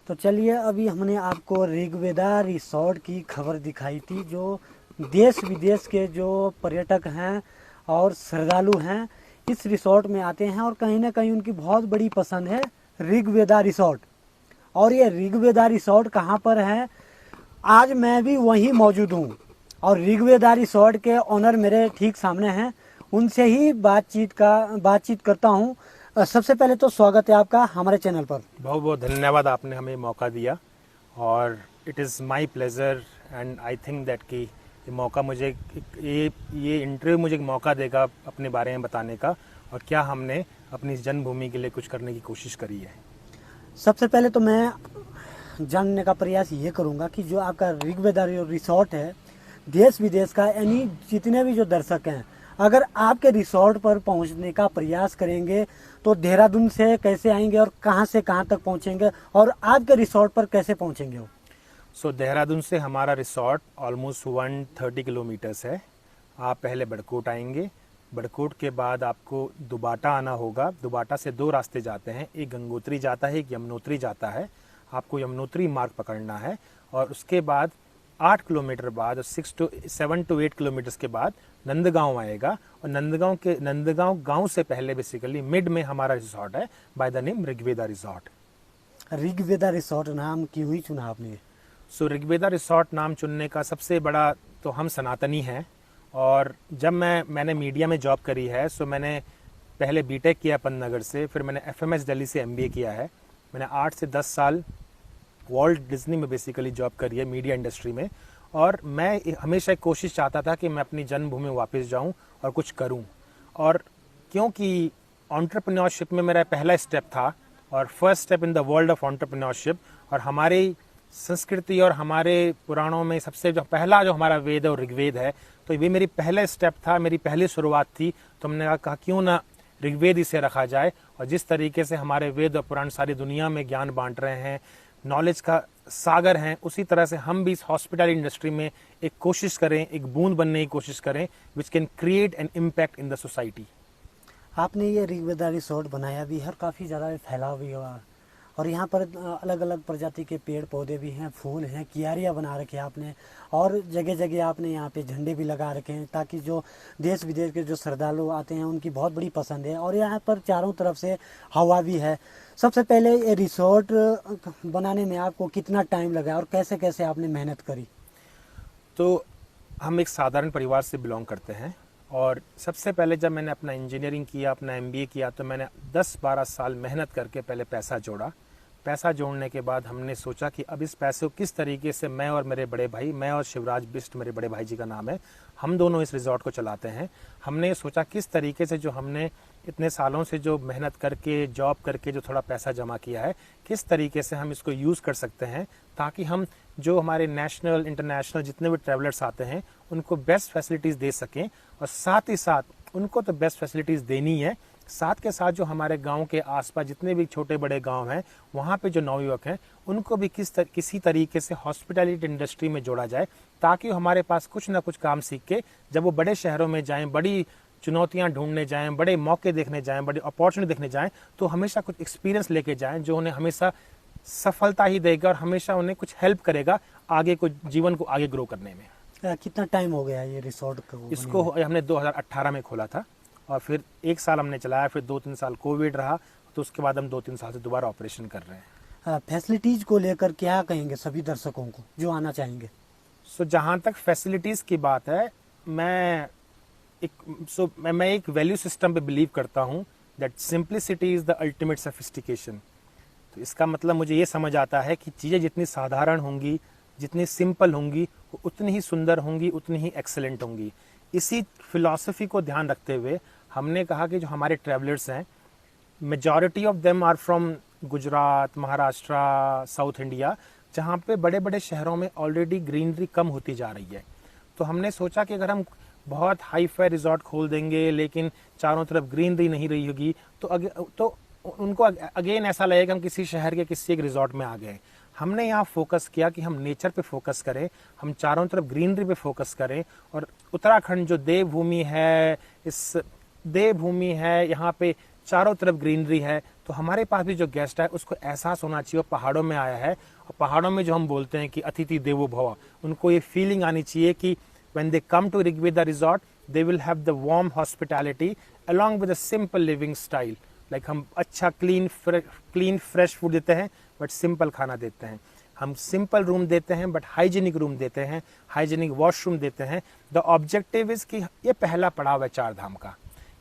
तो चलिए, अभी हमने आपको ऋग्वेदा रिसोर्ट की खबर दिखाई थी, जो देश विदेश के जो पर्यटक हैं और श्रद्धालु हैं इस रिसोर्ट में आते हैं, और कहीं ना कहीं उनकी बहुत बड़ी पसंद है ऋग्वेदा रिसोर्ट। और ये ऋग्वेदा रिसोर्ट कहाँ पर है, आज मैं भी वहीं मौजूद हूँ। और ऋग्वेदा रिसोर्ट के ओनर मेरे ठीक सामने हैं, उनसे ही बातचीत करता हूँ। सबसे पहले तो स्वागत है आपका हमारे चैनल पर। बहुत बहुत धन्यवाद, आपने हमें मौका दिया और it is my pleasure and I think that कि ये मौका मुझे ये इंटरव्यू मुझे एक मौका देगा अपने बारे में बताने का और क्या हमने अपनी जन्मभूमि के लिए कुछ करने की कोशिश करी है। सबसे पहले तो मैं जानने का प्रयास ये करूँगा कि जो आपका ऋग्वेदा रिसोर्ट है, देश विदेश का यानी जितने भी जो दर्शक हैं, अगर आपके रिसोर्ट पर पहुंचने का प्रयास करेंगे तो देहरादून से कैसे आएंगे और कहां से कहां तक पहुंचेंगे और आपके रिसोर्ट पर कैसे पहुंचेंगे वो? सो देहरादून से हमारा रिसोर्ट ऑलमोस्ट 130 किलोमीटर्स है। आप पहले बड़कोट आएंगे, बड़कोट के बाद आपको दुबाटा आना होगा। दुबाटा से दो रास्ते जाते हैं, एक गंगोत्री जाता है, एक यमुनोत्री जाता है। आपको यमुनोत्री मार्ग पकड़ना है और उसके बाद 8 किलोमीटर बाद 7 to 8 किलोमीटर्स के बाद नंदगांव आएगा और नंदगांव गांव से पहले बेसिकली मिड में हमारा रिसोर्ट है by the name Rigveda resort. Rigveda resort नाम क्यों ही चुना आपने? सो ऋग्वेदा रिसोर्ट नाम चुनने का सबसे बड़ा तो हम सनातनी हैं, और जब मैंने मीडिया में जॉब करी है, सो मैंने पहले बीटेक किया पन्नगर से, फिर मैंने एफएमएस दिल्ली से एमबीए किया है। मैंने 8 से 10 साल वॉल्ट डिज्नी में बेसिकली जॉब करी है मीडिया इंडस्ट्री में, और मैं हमेशा एक कोशिश चाहता था कि मैं अपनी जन्मभूमि में वापस जाऊं और कुछ करूं। और क्योंकि एंटरप्रेन्योरशिप में मेरा पहला स्टेप था और first step in the world of entrepreneurship, और हमारी संस्कृति और हमारे पुराणों में सबसे जो पहला जो हमारा वेद है और ऋग्वेद है, तो ये मेरी पहला स्टेप था, मेरी पहली शुरुआत थी। तो हमने कहा क्यों ना ऋग्वेद इसे रखा जाए, और जिस तरीके से हमारे वेद और पुराण सारी दुनिया में ज्ञान बांट रहे हैं, नॉलेज का सागर हैं, उसी तरह से हम भी इस हॉस्पिटैलिटी इंडस्ट्री में एक कोशिश करें, एक बूंद बनने की कोशिश करें which can create an impact in the society. आपने ये ऋग्वेदा रिसोर्ट बनाया भी है और काफ़ी ज़्यादा फैलाव भी हुआ, और यहाँ पर अलग अलग प्रजाति के पेड़ पौधे भी हैं, फूल हैं, कियारियाँ बना रखे हैं आपने, और जगह जगह आपने यहाँ पे झंडे भी लगा रखे हैं ताकि जो देश विदेश के जो श्रद्धालु आते हैं उनकी बहुत बड़ी पसंद है। और यहाँ पर चारों तरफ से हवा भी है। सबसे पहले ये रिसोर्ट बनाने में आपको कितना टाइम लगा और कैसे कैसे आपने मेहनत करी? तो हम एक साधारण परिवार से बिलोंग करते हैं, और सबसे पहले जब मैंने अपना इंजीनियरिंग किया, अपना एमबीए किया, तो मैंने 10-12 साल मेहनत करके पहले पैसा जोड़ा। पैसा जोड़ने के बाद हमने सोचा कि अब इस पैसे को किस तरीके से मैं और मेरे बड़े भाई, मैं और शिवराज बिष्ट मेरे बड़े भाई जी का नाम है, हम दोनों इस रिजॉर्ट को चलाते हैं। हमने सोचा किस तरीके से जो हमने इतने सालों से जो मेहनत करके जॉब करके जो थोड़ा पैसा जमा किया है, किस तरीके से हम इसको यूज़ कर सकते हैं ताकि हम जो हमारे नेशनल इंटरनेशनल जितने भी ट्रैवलर्स आते हैं उनको बेस्ट फैसिलिटीज़ दे सकें, और साथ ही साथ उनको तो बेस्ट फैसिलिटीज़ देनी है, साथ के साथ जो हमारे गांव के आसपास जितने भी छोटे बड़े गांव हैं वहाँ पे जो नवयुवक हैं उनको भी किसी तरीके से हॉस्पिटैलिटी इंडस्ट्री में जोड़ा जाए, ताकि हमारे पास कुछ ना कुछ काम सीख के जब वो बड़े शहरों में जाएं, बड़ी चुनौतियां ढूंढने जाएं, बड़े मौके देखने जाएं, बड़ी अपॉर्चुनिटी देखने जाएं, तो हमेशा कुछ एक्सपीरियंस लेके जाएं जो उन्हें हमेशा सफलता ही देगा और हमेशा उन्हें कुछ हेल्प करेगा आगे को जीवन को आगे ग्रो करने में। कितना टाइम हो गया ये रिसोर्ट को? इसको हमने 2018 में खोला था, और फिर 1 साल हमने चलाया, फिर 2-3 साल कोविड रहा, तो उसके बाद हम 2-3 साल से दोबारा ऑपरेशन कर रहे हैं। फैसिलिटीज़ को लेकर क्या कहेंगे सभी दर्शकों को जो आना चाहेंगे? सो जहाँ तक फैसिलिटीज़ की बात है, मैं एक वैल्यू सिस्टम पे बिलीव करता हूँ that simplicity is the ultimate sophistication. तो इसका मतलब मुझे ये समझ आता है कि चीज़ें जितनी साधारण होंगी, जितनी सिंपल होंगी, वो उतनी ही सुंदर होंगी, उतनी ही एक्सेलेंट होंगी। इसी फिलॉसफी को ध्यान रखते हुए हमने कहा कि जो हमारे ट्रैवलर्स हैं, majority of them are from Gujarat, Maharashtra, south India, जहाँ पे बड़े बड़े शहरों में ऑलरेडी ग्रीनरी कम होती जा रही है। तो हमने सोचा कि अगर हम बहुत हाई फाई रिजॉर्ट खोल देंगे लेकिन चारों तरफ ग्रीनरी नहीं रही होगी, तो उनको अगेन ऐसा लगेगा हम किसी शहर के किसी एक रिजॉर्ट में आ गए। हमने यहाँ फोकस किया कि हम नेचर पे फोकस करें, हम चारों तरफ ग्रीनरी पे फोकस करें, और उत्तराखंड जो देवभूमि है, इस देवभूमि है, यहाँ पे चारों तरफ ग्रीनरी है, तो हमारे पास भी जो गेस्ट है उसको एहसास होना चाहिए वो पहाड़ों में आया है, और पहाड़ों में जो हम बोलते हैं कि अतिथि देवो भव, उनको ये फीलिंग आनी चाहिए कि when they come to Rigveda resort they will have the warm hospitality along with a simple living style. Like हम अच्छा clean fresh food देते हैं बट सिंपल खाना देते हैं, हम सिंपल रूम देते हैं बट हाइजीनिक रूम देते हैं, हाइजीनिक वॉशरूम देते हैं। द ऑब्जेक्टिव इज कि ये पहला पड़ाव है 4 धाम का।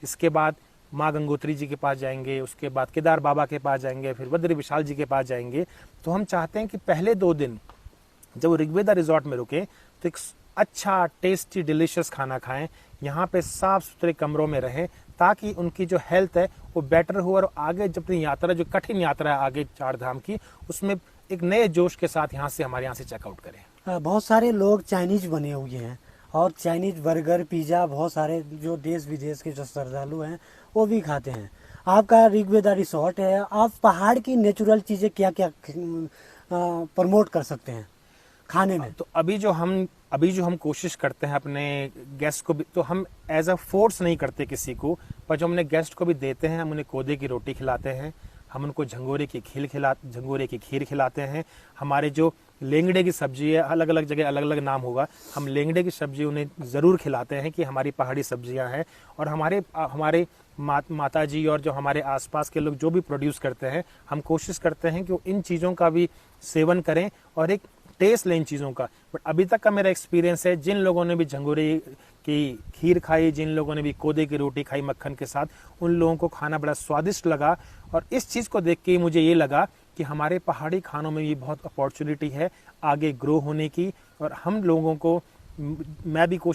इसके बाद माँ गंगोत्री जी के पास जाएंगे, उसके बाद केदार बाबा के पास जाएंगे, फिर बद्री विशाल जी के पास जाएंगे। तो हम चाहते हैं कि पहले 2 दिन जब वो ऋग्वेदा रिजॉर्ट में रुके तो एक अच्छा टेस्टी डिलीशियस खाना खाएं, यहाँ पे साफ सुथरे कमरों में रहें, ताकि उनकी जो हेल्थ है वो बेटर हो और आगे जब अपनी यात्रा, जो कठिन यात्रा है आगे 4 धाम की, उसमें एक नए जोश के साथ हमारे यहाँ से चेकआउट करें। बहुत सारे लोग चाइनीज बने हुए हैं और चाइनीज बर्गर पिज़्ज़ा बहुत सारे जो देश विदेश के जो श्रद्धालु हैं वो भी खाते हैं। आपका ऋग्वेदा रिसोर्ट है, आप पहाड़ की नेचुरल चीज़ें क्या क्या प्रमोट कर सकते हैं खाने में? तो अभी जो हम कोशिश करते हैं अपने गेस्ट को भी, तो हम एज अ फोर्स नहीं करते किसी को, पर जो हमने गेस्ट को भी देते हैं, हम उन्हें कोदे की रोटी खिलाते हैं, हम उनको झंगोरे की खीर खिलाते हैं। हमारे जो लेंगड़े की सब्जी है, अलग अलग जगह अलग अलग नाम होगा, हम लेंगड़े की सब्जी उन्हें ज़रूर खिलाते हैं कि हमारी पहाड़ी सब्जियां हैं। और हमारे माता जी और जो हमारे आसपास के लोग जो भी प्रोड्यूस करते हैं, हम कोशिश करते हैं कि वो इन चीज़ों का भी सेवन करें और एक टेस्ट लें इन चीज़ों का। बट अभी तक का मेरा एक्सपीरियंस है, जिन लोगों ने भी झंगोरे की खीर खाई, जिन लोगों ने भी कोदे की रोटी खाई मक्खन के साथ, उन लोगों को खाना बड़ा स्वादिष्ट लगा। और इस चीज़ को देख के मुझे ये लगा कि हमारे पहाड़ी खानों में भी बहुत अपॉर्चुनिटी है आगे ग्रो होने की। और हम लोगों को, मैं भी कोशिश